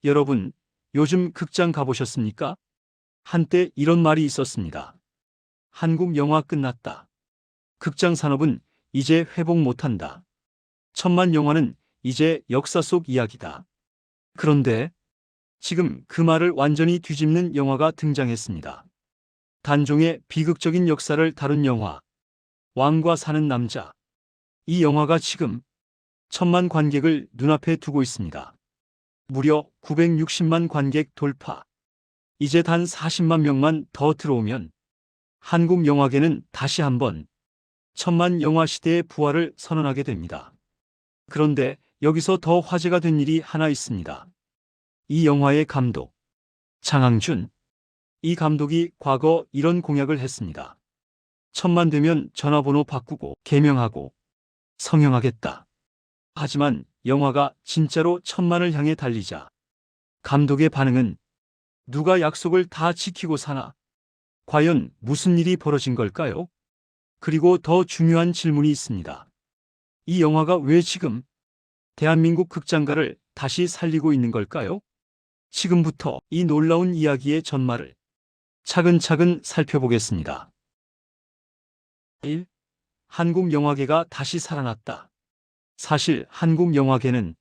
여러분, 요즘 극장 가보셨습니까? 한때 이런 말이 있었습니다. 한국 영화 끝났다. 극장 산업은 이제 회복 못한다. 천만 영화는 이제 역사 속 이야기다. 그런데 지금 그 말을 완전히 뒤집는 영화가 등장했습니다. 단종의 비극적인 역사를 다룬 영화, 왕과 사는 남자. 이 영화가 지금 천만 관객을 눈앞에 두고 있습니다. 무려 960만 관객 돌파. 이제 단 40만 명만 더 들어오면 한국 영화계는 다시 한번 천만 영화 시대의 부활을 선언하게 됩니다. 그런데 여기서 더 화제가 된 일이 하나 있습니다. 이 영화의 감독, 장항준. 이 감독이 과거 이런 공약을 했습니다. 천만 되면 전화번호 바꾸고 개명하고 성형하겠다. 하지만 영화가 진짜로 천만을 향해 달리자 감독의 반응은 누가 약속을 다 지키고 사나? 과연 무슨 일이 벌어진 걸까요? 그리고 더 중요한 질문이 있습니다. 이 영화가 왜 지금 대한민국 극장가를 다시 살리고 있는 걸까요? 지금부터 이 놀라운 이야기의 전말을 차근차근 살펴보겠습니다. 1. 한국 영화계가 다시 살아났다. 사실 한국 영화계는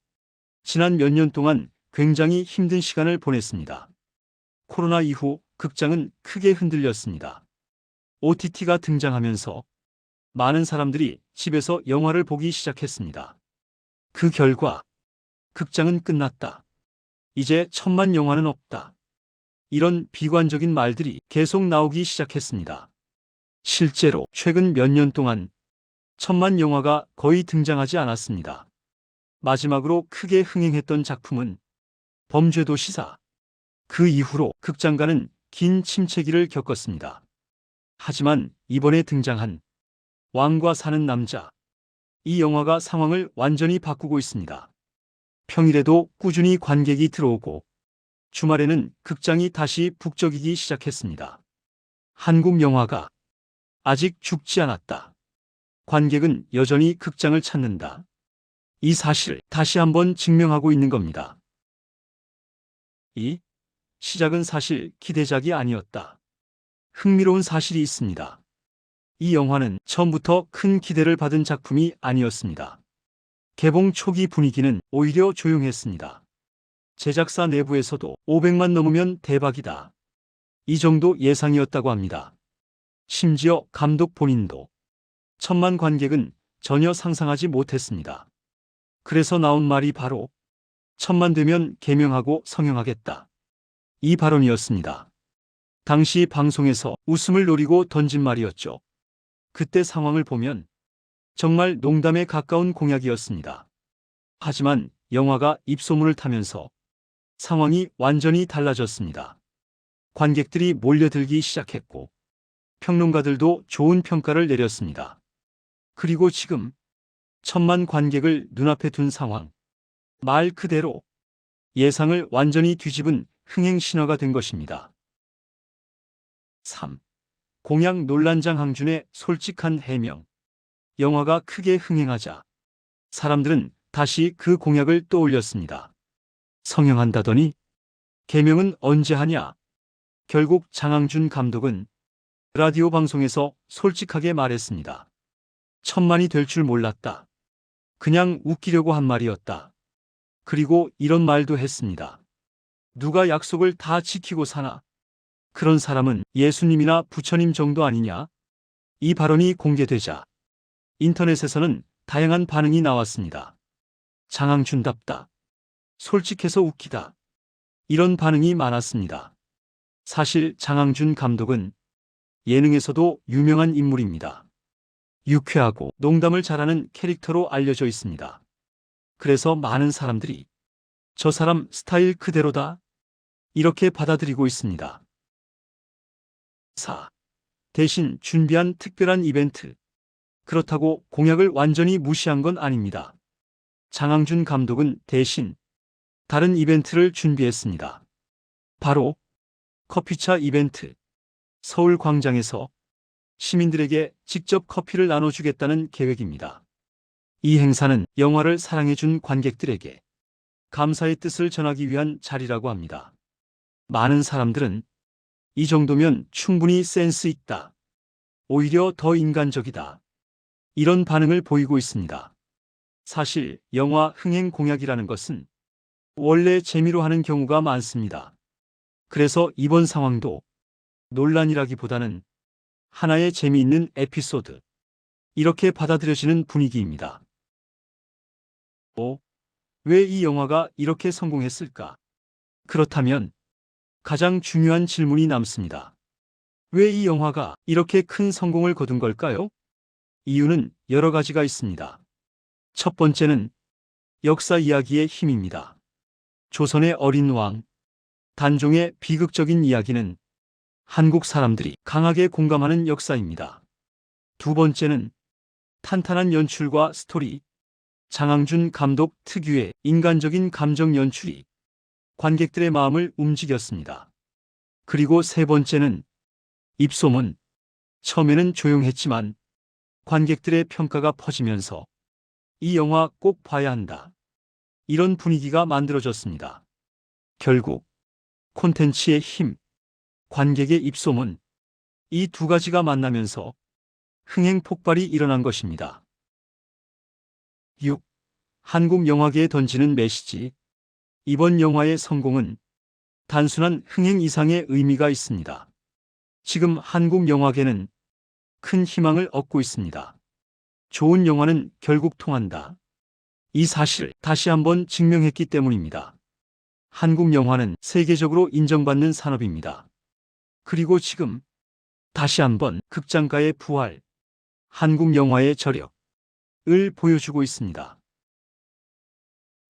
지난 몇 년 동안 굉장히 힘든 시간을 보냈습니다. 코로나 이후 극장은 크게 흔들렸습니다. OTT가 등장하면서 많은 사람들이 집에서 영화를 보기 시작했습니다. 그 결과 극장은 끝났다. 이제 천만 영화는 없다. 이런 비관적인 말들이 계속 나오기 시작했습니다. 실제로 최근 몇 년 동안 천만 영화가 거의 등장하지 않았습니다. 마지막으로 크게 흥행했던 작품은 범죄도시4. 그 이후로 극장가는 긴 침체기를 겪었습니다. 하지만 이번에 등장한 왕과 사는 남자. 이 영화가 상황을 완전히 바꾸고 있습니다. 평일에도 꾸준히 관객이 들어오고 주말에는 극장이 다시 북적이기 시작했습니다. 한국 영화가 아직 죽지 않았다. 관객은 여전히 극장을 찾는다. 이 사실을 다시 한번 증명하고 있는 겁니다. 2. 시작은 사실 기대작이 아니었다. 흥미로운 사실이 있습니다. 이 영화는 처음부터 큰 기대를 받은 작품이 아니었습니다. 개봉 초기 분위기는 오히려 조용했습니다. 제작사 내부에서도 500만 넘으면 대박이다. 이 정도 예상이었다고 합니다. 심지어 감독 본인도 천만 관객은 전혀 상상하지 못했습니다. 그래서 나온 말이 바로 천만 되면 개명하고 성형하겠다. 이 발언이었습니다. 당시 방송에서 웃음을 노리고 던진 말이었죠. 그때 상황을 보면 정말 농담에 가까운 공약이었습니다. 하지만 영화가 입소문을 타면서 상황이 완전히 달라졌습니다. 관객들이 몰려들기 시작했고 평론가들도 좋은 평가를 내렸습니다. 그리고 지금 천만 관객을 눈앞에 둔 상황. 말 그대로 예상을 완전히 뒤집은 흥행 신화가 된 것입니다. 3. 공약 논란 장항준의 솔직한 해명. 영화가 크게 흥행하자 사람들은 다시 그 공약을 떠올렸습니다. 성형한다더니 개명은 언제 하냐? 결국 장항준 감독은 라디오 방송에서 솔직하게 말했습니다. 천만이 될 줄 몰랐다. 그냥 웃기려고 한 말이었다. 그리고 이런 말도 했습니다. 누가 약속을 다 지키고 사나? 그런 사람은 예수님이나 부처님 정도 아니냐? 이 발언이 공개되자 인터넷에서는 다양한 반응이 나왔습니다. 장항준답다. 솔직해서 웃기다. 이런 반응이 많았습니다. 사실 장항준 감독은 예능에서도 유명한 인물입니다. 유쾌하고 농담을 잘하는 캐릭터로 알려져 있습니다. 그래서 많은 사람들이 저 사람 스타일 그대로다. 이렇게 받아들이고 있습니다. 4. 대신 준비한 특별한 이벤트. 그렇다고 공약을 완전히 무시한 건 아닙니다. 장항준 감독은 대신 다른 이벤트를 준비했습니다. 바로 커피차 이벤트. 서울 광장에서 시민들에게 직접 커피를 나눠주겠다는 계획입니다. 이 행사는 영화를 사랑해준 관객들에게 감사의 뜻을 전하기 위한 자리라고 합니다. 많은 사람들은 이 정도면 충분히 센스 있다. 오히려 더 인간적이다. 이런 반응을 보이고 있습니다. 사실 영화 흥행 공약이라는 것은 원래 재미로 하는 경우가 많습니다. 그래서 이번 상황도 논란이라기보다는 하나의 재미있는 에피소드, 이렇게 받아들여지는 분위기입니다. 왜 이 영화가 이렇게 성공했을까? 그렇다면 가장 중요한 질문이 남습니다. 왜 이 영화가 이렇게 큰 성공을 거둔 걸까요? 이유는 여러 가지가 있습니다. 첫 번째는 역사 이야기의 힘입니다. 조선의 어린 왕, 단종의 비극적인 이야기는 한국 사람들이 강하게 공감하는 역사입니다. 두 번째는 탄탄한 연출과 스토리, 장항준 감독 특유의 인간적인 감정 연출이 관객들의 마음을 움직였습니다. 그리고 세 번째는 입소문. 처음에는 조용했지만 관객들의 평가가 퍼지면서 이 영화 꼭 봐야 한다, 이런 분위기가 만들어졌습니다. 결국 콘텐츠의 힘, 관객의 입소문, 이 두 가지가 만나면서 흥행 폭발이 일어난 것입니다. 6. 한국 영화계에 던지는 메시지. 이번 영화의 성공은 단순한 흥행 이상의 의미가 있습니다. 지금 한국 영화계는 큰 희망을 얻고 있습니다. 좋은 영화는 결국 통한다. 이 사실을 다시 한번 증명했기 때문입니다. 한국 영화는 세계적으로 인정받는 산업입니다. 그리고 지금 다시 한번 극장가의 부활, 한국 영화의 저력을 보여주고 있습니다.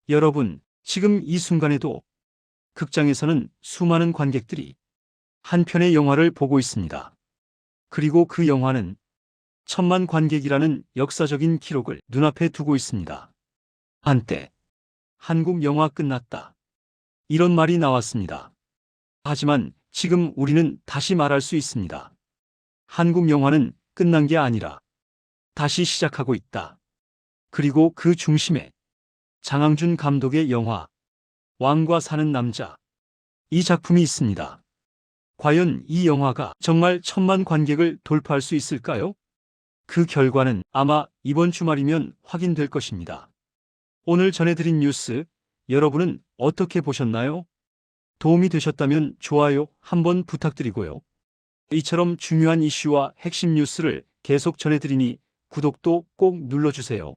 여러분, 지금 이 순간에도 극장에서는 수많은 관객들이 한 편의 영화를 보고 있습니다. 그리고 그 영화는 1,000만 관객이라는 역사적인 기록을 눈앞에 두고 있습니다. 한때 한국 영화 끝났다, 이런 말이 나왔습니다. 하지만 지금 우리는 다시 말할 수 있습니다. 한국 영화는 끝난 게 아니라 다시 시작하고 있다. 그리고 그 중심에 장항준 감독의 영화 왕과 사는 남자, 이 작품이 있습니다. 과연 이 영화가 정말 1,000만 관객을 돌파할 수 있을까요? 그 결과는 아마 이번 주말이면 확인될 것입니다. 오늘 전해드린 뉴스, 여러분은 어떻게 보셨나요? 도움이 되셨다면 좋아요 한번 부탁드리고요. 이처럼 중요한 이슈와 핵심 뉴스를 계속 전해드리니 구독도 꼭 눌러주세요.